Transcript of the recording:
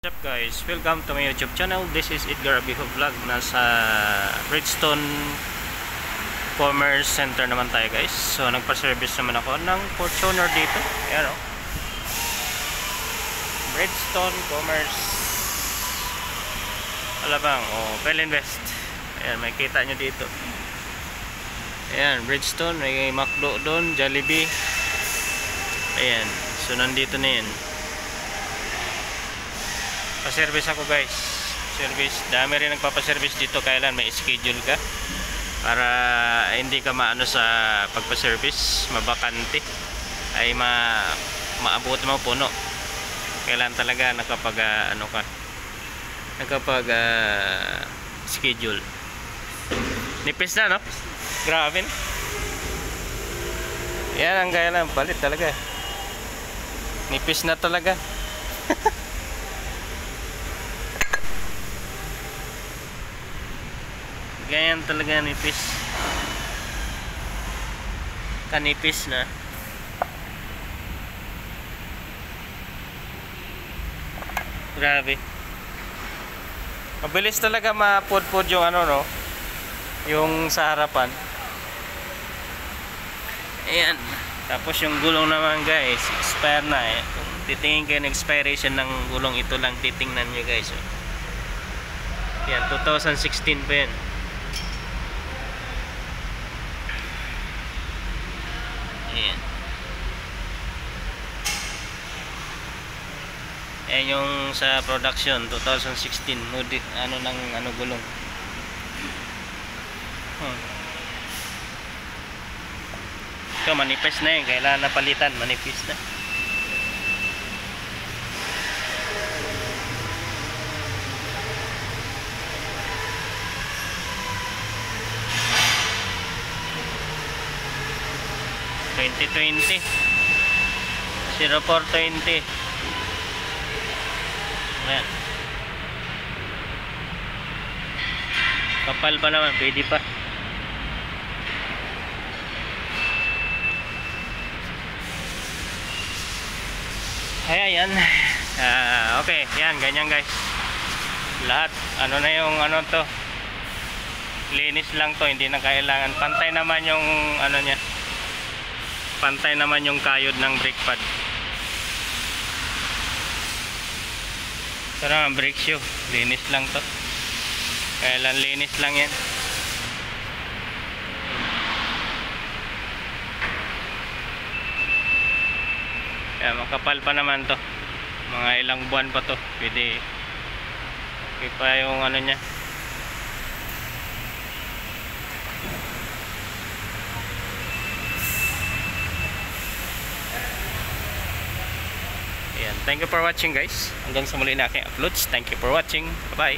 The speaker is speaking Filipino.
What's up guys? Welcome to my YouTube channel. This is Edgar Abijo Vlog. Nasa Bridgestone Commerce Center naman tayo guys. So nagpa-service naman ako ng Fortuner dito. Ayan o. Bridgestone Commerce Alabang o Pelinvest. Ayan, may kita nyo dito. Ayan, Bridgestone. May McDo doon, Jollibee. Ayan, so nandito na yan. Pa-service ako guys. Service, dami rin nagpapa-service dito. Kailan may schedule ka para hindi ka maano sa pagpa-service, mabakante ay maabot mo puno. Kailan talaga nakapag ano ka, nakapag schedule. Nipis na, no? Grabe. Yan ang kailan palit talaga. Nipis na talaga. Ganyan talaga nipis. Kanipis na. Grabe. Mabilis talaga mapudpud yung ano, no? Yung sa harapan. Ayan. Tapos yung gulong naman guys, expire na eh. Kung titingin kayo ng expiration ng gulong, ito lang titingnan nyo guys. Yan, 2016 pa yan. Ayan. Ayan yung sa production 2016 model, ano ng ano gulong. Ito manipis na yun, kailangan napalitan, manipis na. (2020) 0420. Ayan. Kapal pa naman, pwede pa. Ayan. Okay, yan, ganyan guys. Lahat, ano na yung ano to, linis lang to, hindi na kailangan. Pantay naman yung ano nya, pantay naman yung kayod ng brake pad. Ito naman brake shoe, linis lang to. Kailan linis lang yan. Kaya makapal pa naman to, mga ilang buwan pa to, pwede okay pa yung ano nya. Thank you for watching guys. Hanggang sa muli na aking uploads. Thank you for watching. Bye bye.